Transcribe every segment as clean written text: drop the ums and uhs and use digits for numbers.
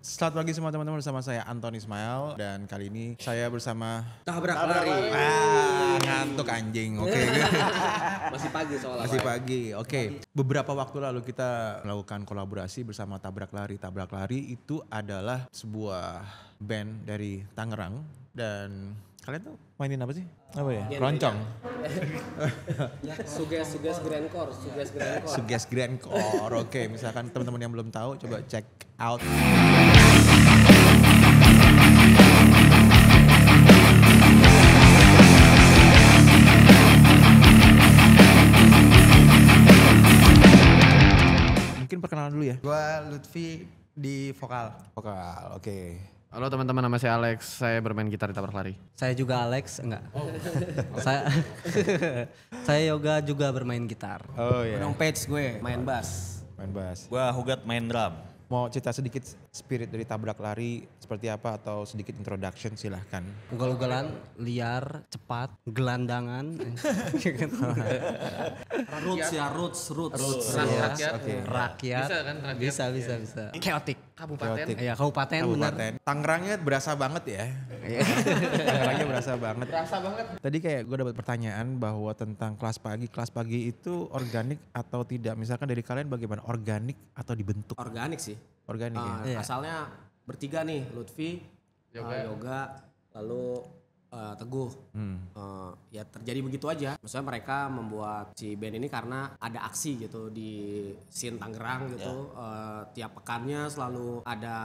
Selamat pagi semua teman-teman, bersama saya Anton Ismail dan kali ini saya bersama Tabrak lari. Ngantuk anjing. Oke. Masih pagi soalnya. Masih pagi. Oke. Beberapa waktu lalu kita melakukan kolaborasi bersama Tabrak Lari. Tabrak Lari itu adalah sebuah band dari Tangerang dan kalian tuh mainin apa sih? Apa ya? Keroncong. Suges Grandcore. Suges Grandcore. Oke, misalkan teman-teman yang belum tahu coba check out. Mungkin perkenalan dulu ya. Gua Lutfi di vokal. Vokal, oke. Halo teman-teman, nama saya Alex, saya bermain gitar di Tabrak Lari. Saya juga Alex, enggak. Saya Yoga juga bermain gitar. Oh iya. Dong Page gue main bass. Main bass. Gua Hugat main drum. Mau cerita sedikit spirit dari Tabrak Lari seperti apa atau sedikit introduction silahkan. Ugal-ugalan, liar, cepat, gelandangan. Roots. Yes, Oke. Rakyat. Bisa kan rakyat? Bisa. Chaotic. Kabupaten. Iya, kabupaten benar. Tangerangnya berasa banget ya. Tangerangnya berasa banget. Berasa banget. Tadi kayak gue dapat pertanyaan bahwa tentang kelas pagi. Kelas pagi itu organik atau tidak? Misalkan dari kalian bagaimana? Organik atau dibentuk? Organik sih. Organik ya? Iya. Asalnya bertiga nih, Lutfi, Yoga, lalu Teguh. Ya terjadi begitu aja. Maksudnya mereka membuat si band ini karena ada aksi gitu di scene Tangerang gitu. Tiap pekannya selalu ada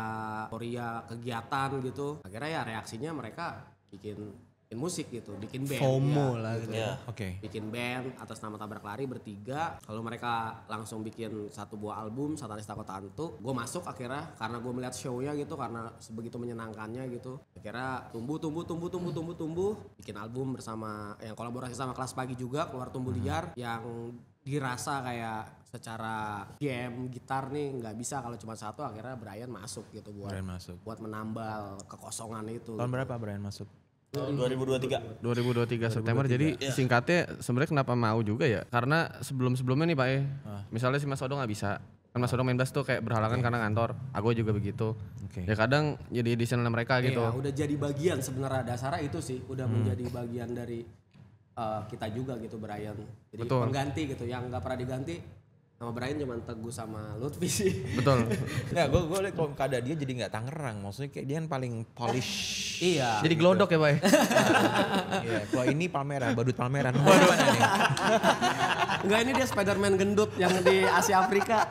euforia kegiatan gitu. Akhirnya ya reaksinya mereka bikin musik gitu, bikin band. FOMO ya, lah gitu. gitu. Oke. Bikin band atas nama Tabrak Lari bertiga. Lalu mereka langsung bikin satu buah album Satanis Takut Hantu. Gue masuk akhirnya karena gue melihat show-nya gitu, karena sebegitu menyenangkannya gitu. Akhirnya tumbuh. Bikin album bersama yang kolaborasi sama Kelas Pagi juga, keluar Tumbuh Liar yang dirasa kayak secara game gitar nih nggak bisa kalau cuma satu. Akhirnya Brian masuk gitu Brian masuk. buat menambal kekosongan itu. Tahun berapa Brian masuk? 2023. 2023 September. Jadi singkatnya sebenarnya kenapa mau juga ya? Karena sebelumnya nih Pak misalnya si Mas Odo nggak bisa. Kan Mas Odo main bass tuh kayak berhalangan karena ngantor. Aku juga begitu. Oke. Ya kadang jadi additional mereka gitu. Iya, udah jadi bagian sebenarnya dasarnya itu sih, udah menjadi bagian dari kita juga gitu Brian. Jadi Betul. pengganti gitu, yang nggak pernah diganti sama Brian cuma Teguh sama Lutfi sih. Betul. Ya gue liat kalau keadaan dia jadi nggak Tangerang. Maksudnya kayak dia yang paling polish. Iya. Jadi glodok ya Pak. Iya. Kalau ini Palmera, badut Palmeran. Waduh mana nih? Enggak, ini dia Spiderman gendut yang di Asia Afrika.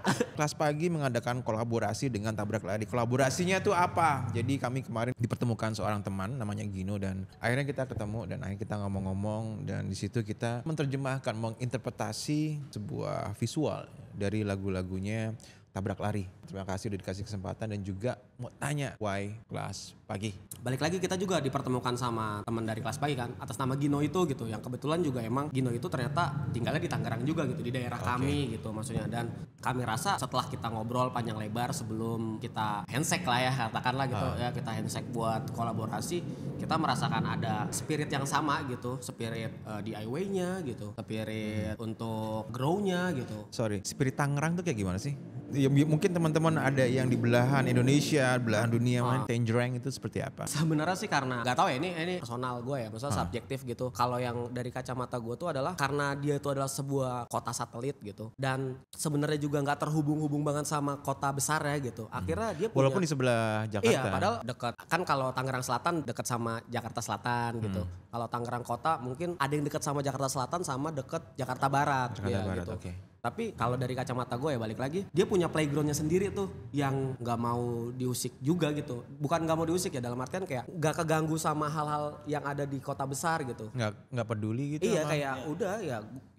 Kelas Pagi mengadakan kolaborasi dengan Tabrak Lari. Kolaborasinya tuh apa? Jadi kami kemarin dipertemukan seorang teman namanya Gino dan akhirnya kita ketemu dan akhirnya kita ngomong-ngomong dan di situ kita menerjemahkan, menginterpretasi sebuah visual dari lagu-lagunya Tabrak Lari. Terima kasih udah dikasih kesempatan dan juga mau tanya why Kelas Pagi. Balik lagi kita juga dipertemukan sama teman dari Kelas Pagi kan, atas nama Gino itu gitu, yang kebetulan juga emang Gino itu ternyata tinggalnya di Tangerang juga gitu, di daerah kami gitu maksudnya. Dan kami rasa setelah kita ngobrol panjang lebar sebelum kita handshake lah ya katakanlah gitu ya, kita handshake buat kolaborasi, kita merasakan ada spirit yang sama gitu, spirit DIY-nya gitu, spirit untuk grow-nya gitu. Sorry, spirit Tangerang tuh kayak gimana sih? Ya, mungkin teman-teman ada yang di belahan Indonesia, belahan dunia, Tangerang itu seperti apa? Sebenarnya sih karena nggak tahu ya, ini personal gue ya, maksudnya subjektif gitu. Kalau yang dari kacamata gue tuh adalah karena dia itu adalah sebuah kota satelit gitu, dan sebenarnya juga nggak terhubung-hubung banget sama kota besar ya gitu. Akhirnya dia punya, Walaupun di sebelah Jakarta. iya, padahal dekat. Kan kalau Tangerang Selatan dekat sama Jakarta Selatan gitu. Kalau Tangerang Kota mungkin ada yang dekat sama Jakarta Selatan sama dekat Jakarta Barat. Jakarta ya, Barat, gitu. oke. Tapi kalau dari kacamata gue ya balik lagi, dia punya playgroundnya sendiri tuh yang nggak mau diusik juga gitu. Bukan nggak mau diusik ya, dalam artian kayak nggak keganggu sama hal-hal yang ada di kota besar gitu. Nggak peduli gitu? Iya apa? kayak udah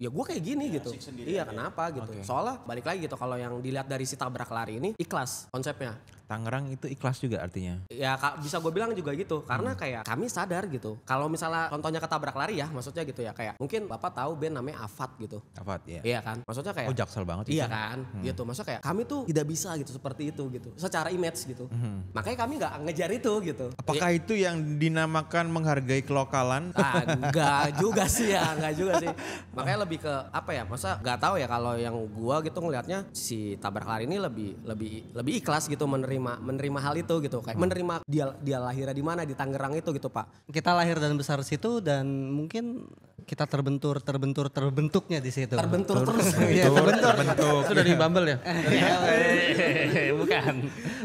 ya gue kayak gini gitu. Iya kenapa gitu. Oke. Soalnya balik lagi gitu, kalau yang dilihat dari si Tabrak Lari ini ikhlas konsepnya. Tangerang itu ikhlas juga artinya? Ya bisa gue bilang juga gitu, karena kayak kami sadar gitu. Kalau misalnya contohnya ketabrak lari ya, maksudnya gitu ya, kayak mungkin Bapak tahu band namanya Afat gitu. Afat ya? Iya kan, maksudnya kayak. Oh Jaksel banget Iya itu. kan, gitu. Maksudnya kayak kami tuh tidak bisa gitu seperti itu gitu, secara image gitu. Makanya kami nggak ngejar itu gitu. Apakah itu yang dinamakan menghargai kelokalan? Enggak juga sih ya, enggak juga sih. Makanya lebih ke apa ya, masa nggak tahu ya, kalau yang gua gitu ngelihatnya si Tabrak Lari ini lebih ikhlas gitu menerima menerima hal itu gitu, kayak menerima dia lahirnya di mana, di Tangerang itu gitu Pak. Kita lahir dan besar situ dan mungkin kita terbentuknya di situ. Terbentur terus. Iya, terbentur. Itu dari Bumble ya? Bukan.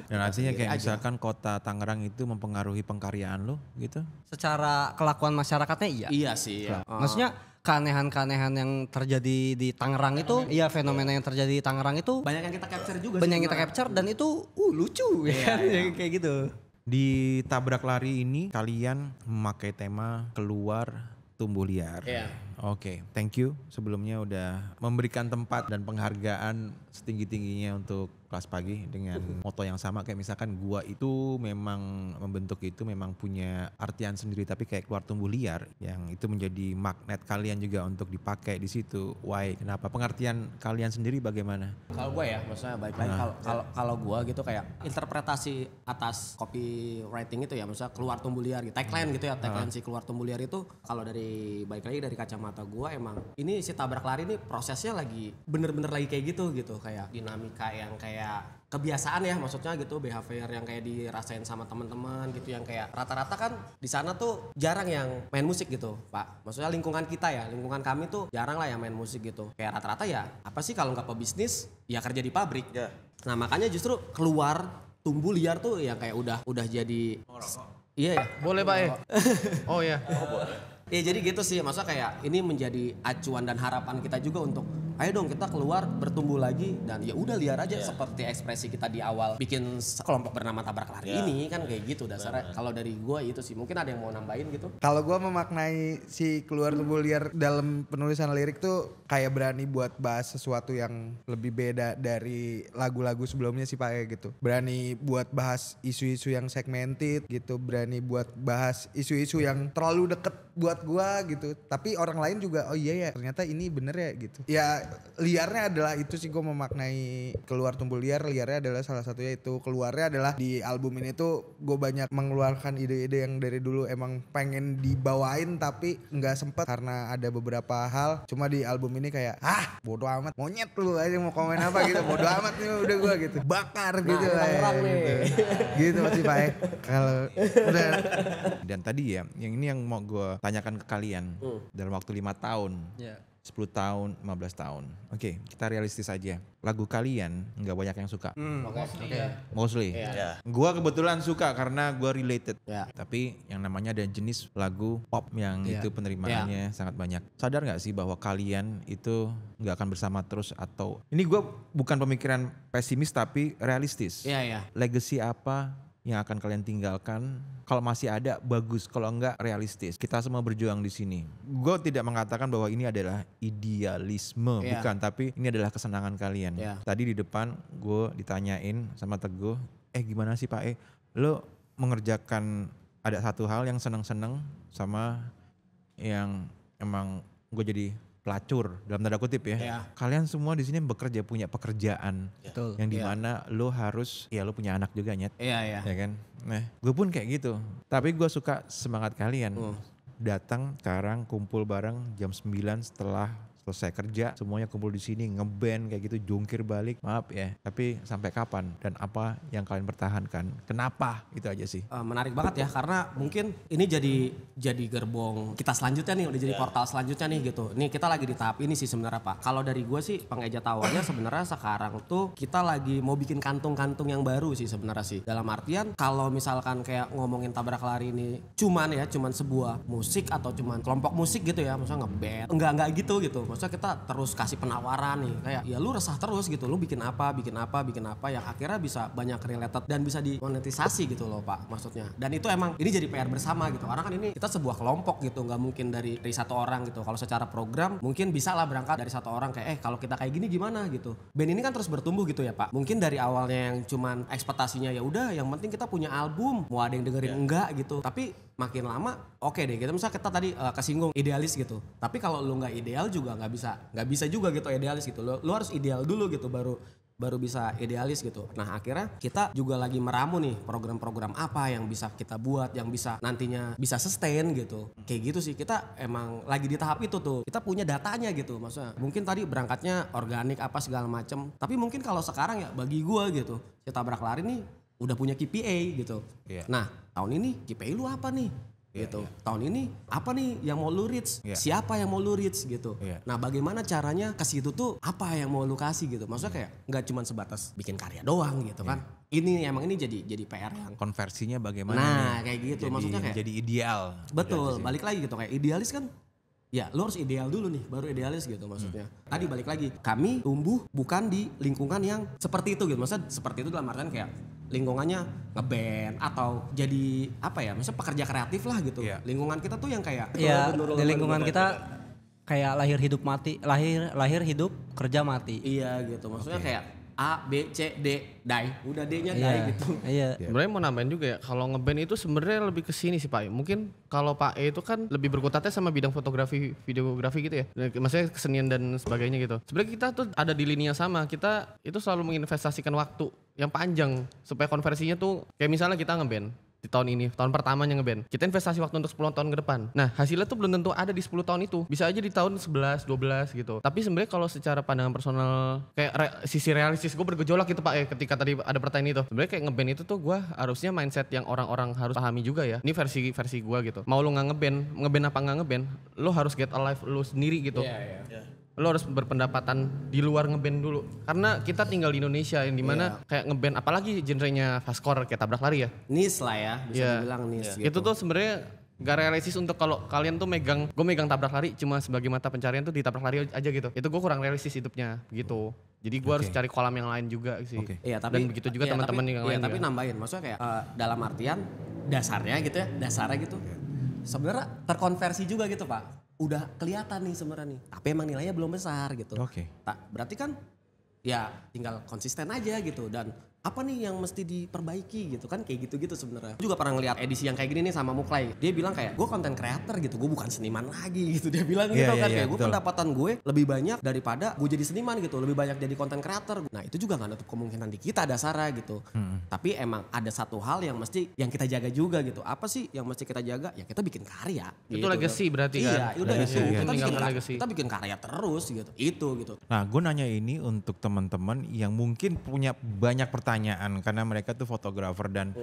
Dan artinya kayak misalkan kota Tangerang itu mempengaruhi pengkaryaan lo gitu. Secara kelakuan masyarakatnya iya. Iya sih. Ya. Maksudnya keanehan-keanehan yang terjadi di Tangerang itu, iya fenomena yang terjadi di Tangerang itu Banyak yang kita capture juga banyak sih. yang kita capture dan itu lucu ya kan? Kayak gitu. Di Tabrak Lari ini kalian memakai tema keluar tumbuh liar. Iya. Oke, thank you sebelumnya udah memberikan tempat dan penghargaan setinggi-tingginya untuk Kelas Pagi dengan moto yang sama, kayak misalkan gua itu memang membentuk itu memang punya artian sendiri, tapi kayak keluar tumbuh liar yang itu menjadi magnet kalian juga untuk dipakai di situ. Why? Kenapa? Pengertian kalian sendiri bagaimana? Kalau gue ya, maksudnya baik lagi kalau gue gitu kayak interpretasi atas copywriting itu ya, maksudnya keluar tumbuh liar gitu. Tagline gitu ya, tagline si keluar tumbuh liar itu kalau dari baik lagi dari kacamata gue emang ini si Tabrak Lari ini prosesnya lagi bener-bener lagi kayak gitu kayak dinamika yang kayak kebiasaan ya, maksudnya gitu, behavior yang kayak dirasain sama teman-teman gitu, yang kayak rata-rata kan di sana tuh jarang yang main musik gitu Pak. Maksudnya lingkungan kita ya, lingkungan kami tuh jarang lah yang main musik gitu. Kayak rata-rata ya apa sih kalau nggak pebisnis ya kerja di pabrik. Nah makanya justru keluar tumbuh liar tuh yang kayak udah jadi iya ya. Boleh Pak Oh ya. Ya jadi gitu sih, maksudnya kayak ini menjadi acuan dan harapan kita juga untuk ayo dong kita keluar bertumbuh lagi dan ya udah liar aja seperti ekspresi kita di awal bikin kelompok bernama Tabrak Lari ini kan kayak gitu dasarnya. Kalau dari gue itu sih, mungkin ada yang mau nambahin gitu. Kalau gue memaknai si keluar tumbuh liar dalam penulisan lirik tuh kayak berani buat bahas sesuatu yang lebih beda dari lagu-lagu sebelumnya sih Pak gitu. Berani buat bahas isu-isu yang segmented gitu, berani buat bahas isu-isu yang terlalu deket buat gua gitu. Tapi orang lain juga oh iya ya ternyata ini bener ya gitu. Ya liarnya adalah itu sih, gua memaknai keluar tumbuh liar. Liarnya adalah salah satunya itu. Keluarnya adalah di album ini tuh gue banyak mengeluarkan ide-ide yang dari dulu emang pengen dibawain tapi nggak sempet karena ada beberapa hal. Cuma di album ini kayak bodo amat, monyet lu aja mau komen apa gitu, bodo amat nih udah gua gitu, bakar gitu lah gitu masih Pak kalau udah. Dan tadi ya, yang ini yang mau gue tanyakan ke kalian dalam waktu 5 tahun. 10 tahun, 15 tahun. Oke, kita realistis aja. Lagu kalian nggak banyak yang suka. Mostly. Gua kebetulan suka karena gua related. Tapi yang namanya ada jenis lagu pop yang itu penerimaannya sangat banyak. Sadar nggak sih bahwa kalian itu nggak akan bersama terus, atau ini gua bukan pemikiran pesimis tapi realistis. Legacy apa yang akan kalian tinggalkan? Kalau masih ada bagus, kalau enggak realistis. Kita semua berjuang di sini. Gue tidak mengatakan bahwa ini adalah idealisme, bukan, tapi ini adalah kesenangan kalian. Tadi di depan gue ditanyain sama Teguh, gimana sih Pak lo mengerjakan ada satu hal yang seneng-seneng sama yang emang gue jadi pelacur dalam tanda kutip ya. Kalian semua di sini bekerja, punya pekerjaan yang dimana lo harus lo punya anak juga Nyet. Ya kan. Nah, gue pun kayak gitu. Tapi gue suka semangat kalian. Datang sekarang kumpul bareng jam 9 setelah selesai kerja, semuanya kumpul di sini ngeband kayak gitu, jungkir balik. Maaf ya, tapi sampai kapan dan apa yang kalian pertahankan? Kenapa? Itu aja sih. Menarik banget ya, karena mungkin ini jadi gerbong kita selanjutnya nih, udah jadi portal selanjutnya nih gitu. Nih kita lagi di tahap ini sih sebenarnya Pak. Kalau dari gue sih pengejat awalnya sebenarnya sekarang tuh kita lagi mau bikin kantung-kantung yang baru sih sebenarnya sih. Dalam artian kalau misalkan kayak ngomongin Tabrak Lari ini cuman sebuah musik atau cuman kelompok musik gitu ya, maksudnya ngeband. Enggak gitu. Maksudnya kita terus kasih penawaran nih, kayak ya lu resah terus gitu, lu bikin apa yang akhirnya bisa banyak related dan bisa dimonetisasi gitu loh Pak, maksudnya. Dan itu emang ini jadi PR bersama gitu, karena kan ini kita sebuah kelompok gitu, nggak mungkin dari satu orang gitu. Kalau secara program mungkin bisa lah berangkat dari satu orang kayak kalau kita kayak gini gimana gitu. Band ini kan terus bertumbuh gitu ya Pak. Mungkin dari awalnya yang cuman ekspektasinya ya udah yang penting kita punya album, mau ada yang dengerin enggak gitu. Tapi makin lama oke deh gitu. Misalnya kita tadi kesinggung idealis gitu. Tapi kalau lu nggak ideal juga nggak bisa juga gitu idealis gitu. Lu harus ideal dulu gitu baru bisa idealis gitu. Nah akhirnya kita juga lagi meramu nih program-program apa yang bisa kita buat, yang bisa nantinya bisa sustain gitu. Kayak gitu sih, kita emang lagi di tahap itu tuh. Kita punya datanya gitu, maksudnya. Mungkin tadi berangkatnya organik apa segala macem. Tapi mungkin kalau sekarang ya bagi gua gitu, si Tabrak Lari nih udah punya KPI gitu. Iya. Nah tahun ini KPI lu apa nih? Gitu. Tahun ini apa nih yang mau lu reach? Siapa yang mau lu reach gitu. Nah bagaimana caranya ke situ tuh apa yang mau lu kasih gitu. Maksudnya kayak nggak cuma sebatas bikin karya doang gitu kan. Ini jadi PR yang Konversinya bagaimana nah nih? kayak gitu. Jadi, Maksudnya kayak jadi ideal. betul, balik lagi gitu kayak idealis kan. Ya lu harus ideal dulu nih baru idealis gitu maksudnya. Tadi balik lagi kami tumbuh bukan di lingkungan yang seperti itu gitu. Maksudnya seperti itu dalam artian kayak lingkungannya ngeband atau jadi apa ya misalnya pekerja kreatif lah gitu. Lingkungan kita tuh yang kayak Ya di lingkungan kita kayak lahir hidup mati, lahir hidup kerja mati. iya gitu maksudnya kayak A, B, C, D, die. Udah D-nya die gitu. Iya. Sebenarnya mau nambahin juga ya, kalau ngeband itu sebenarnya lebih ke sini sih Pak E. Mungkin kalau Pak E itu kan lebih berkutatnya sama bidang fotografi, videografi gitu ya. Maksudnya kesenian dan sebagainya gitu. Sebenarnya kita tuh ada di lini yang sama. Kita itu selalu menginvestasikan waktu yang panjang supaya konversinya tuh kayak misalnya kita ngeband di tahun ini, tahun pertamanya ngeband. Kita investasi waktu untuk 10 tahun ke depan. Nah, hasilnya tuh belum tentu ada di 10 tahun itu. Bisa aja di tahun 11, 12 gitu. Tapi sebenarnya kalau secara pandangan personal kayak sisi realistis gue bergejolak gitu Pak ya ketika tadi ada pertanyaan itu. Sebenarnya kayak ngeband itu tuh gue harusnya mindset yang orang-orang harus pahami juga ya. Ini versi gue gitu. Mau lu nggak ngeband apa nggak ngeband, lu harus get alive lu sendiri gitu. Lo harus berpendapatan di luar ngeband dulu karena kita tinggal di Indonesia yang dimana kayak ngeband apalagi genrenya fastcore kayak tabrak lari ya Niche lah ya bisa dibilang niche gitu. itu tuh sebenarnya gak realistis untuk kalau kalian tuh gue megang tabrak lari cuma sebagai mata pencarian tuh di tabrak lari aja gitu itu gue kurang realistis hidupnya gitu jadi gue harus cari kolam yang lain juga sih Iya, tapi dan begitu juga teman-teman yang lain tapi juga. nambahin maksudnya kayak dalam artian dasarnya gitu sebenarnya terkonversi juga gitu Pak udah kelihatan nih sebenarnya nih tapi emang nilainya belum besar gitu berarti kan ya tinggal konsisten aja gitu dan apa nih yang mesti diperbaiki gitu kan kayak gitu-gitu sebenarnya. Juga pernah ngeliat edisi yang kayak gini nih sama Muklai. Dia bilang kayak gue konten creator gitu, gue bukan seniman lagi gitu. Dia bilang gitu kan kayak gue pendapatan gue lebih banyak daripada gue jadi seniman gitu, lebih banyak jadi konten creator. Nah itu juga nggak nutup kemungkinan di kita dasarnya gitu. Tapi emang ada satu hal yang mesti yang kita jaga juga gitu. Apa sih yang mesti kita jaga? Ya kita bikin karya. Itu gitu. legacy berarti kan? Iya, udah Legacy, itu. legacy. Kita bikin karya terus gitu. Itu gitu. Nah, gue nanya ini untuk teman-teman yang mungkin punya banyak pertanyaan karena mereka tuh fotografer dan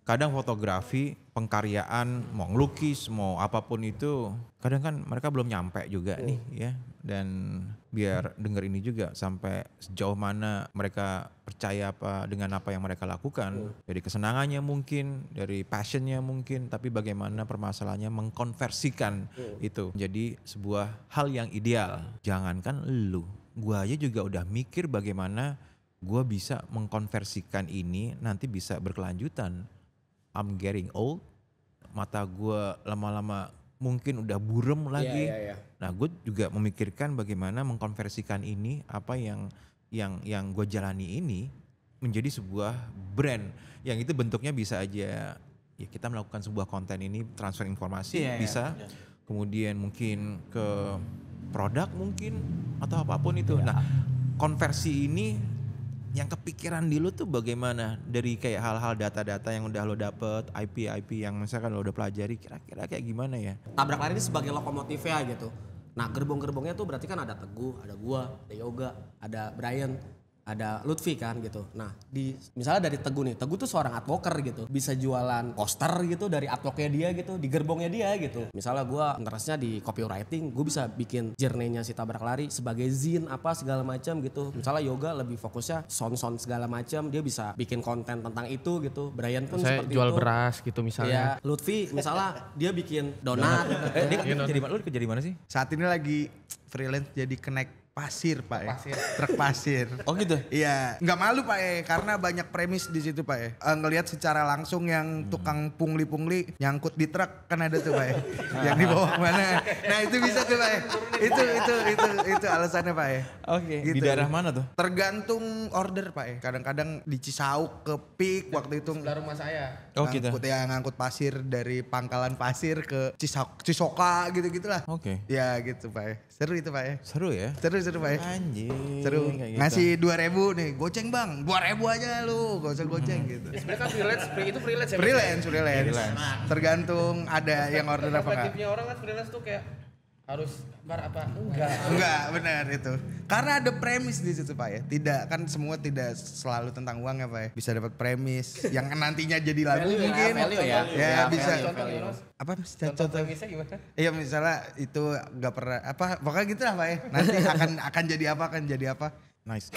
kadang fotografi, pengkaryaan, mau ngelukis, mau apapun itu, kadang kan mereka belum nyampe juga nih ya. Dan biar denger ini juga sampai sejauh mana mereka percaya apa dengan apa yang mereka lakukan. Dari kesenangannya mungkin, dari passionnya mungkin, tapi bagaimana permasalahannya mengkonversikan itu jadi sebuah hal yang ideal. Jangankan lu, gua aja juga udah mikir bagaimana gue bisa mengkonversikan ini nanti bisa berkelanjutan. I'm getting old, mata gue lama-lama mungkin udah burem lagi. Nah gue juga memikirkan bagaimana mengkonversikan ini apa yang gue jalani ini menjadi sebuah brand yang itu bentuknya bisa aja ya kita melakukan sebuah konten ini transfer informasi bisa, kemudian mungkin ke produk mungkin atau apapun itu. Nah konversi ini yang kepikiran di lu tuh bagaimana dari kayak hal-hal data-data yang udah lo dapet, IP yang misalkan lo udah pelajari, kira-kira kayak gimana ya? Tabrak lari ini sebagai lokomotifnya gitu. Nah gerbong-gerbongnya tuh berarti kan ada Teguh, ada gua, ada Yoga, ada Brian, ada Lutfi kan gitu. Nah misalnya dari Teguh nih, Teguh tuh seorang advoker gitu. Bisa jualan poster gitu dari artworknya dia gitu, di gerbongnya dia gitu. Misalnya gue interestnya di copywriting, gue bisa bikin journey-nya si Tabrak Lari sebagai zine apa segala macam gitu. Misalnya Yoga lebih fokusnya sound segala macam, dia bisa bikin konten tentang itu gitu. Brian pun saya seperti jual itu. beras gitu misalnya. Ya, Lutfi misalnya dia bikin donat. Dia kerja di mana sih? Saat ini lagi freelance jadi connect pasir Pak truk pasir. Oh gitu? Iya, nggak malu Pak karena banyak premis di situ Pak ngelihat secara langsung yang tukang pungli nyangkut di truk kan ada tuh Pak yang dibawa kemana. Nah itu bisa tuh Pak itu alasannya Pak Oke. Gitu. Di daerah mana tuh? Tergantung order Pak kadang-kadang di Cisauk ke Pik waktu itu. Sebelah rumah saya. Oh gitu? Ngangkut pasir dari pangkalan pasir ke Cisoka gitu-gitulah. Oke. Ya gitu Pak seru itu Pak Seru ya? Seru Pak Anjing. Seru. Kayak gitu. Ngasih 2.000 nih, goceng bang, 2.000 aja lu, gak usah goceng gitu. Sebenarnya kan freelance ya. Freelance. Tergantung ada yang order apa enggak. Perspektifnya orang kan freelance tuh kayak harus bar apa? Enggak. Enggak, benar itu. Karena ada premis di situ Pak ya. Tidak kan semua tidak selalu tentang uang ya Pak ya. Bisa dapat premis yang nantinya jadi lagu Value ya, mungkin. value ya. Ya, bisa. Value. Apa Contoh premisnya gimana? Iya misalnya itu nggak pernah apa pokoknya gitu lah Pak ya. Nanti akan jadi apa. Nice.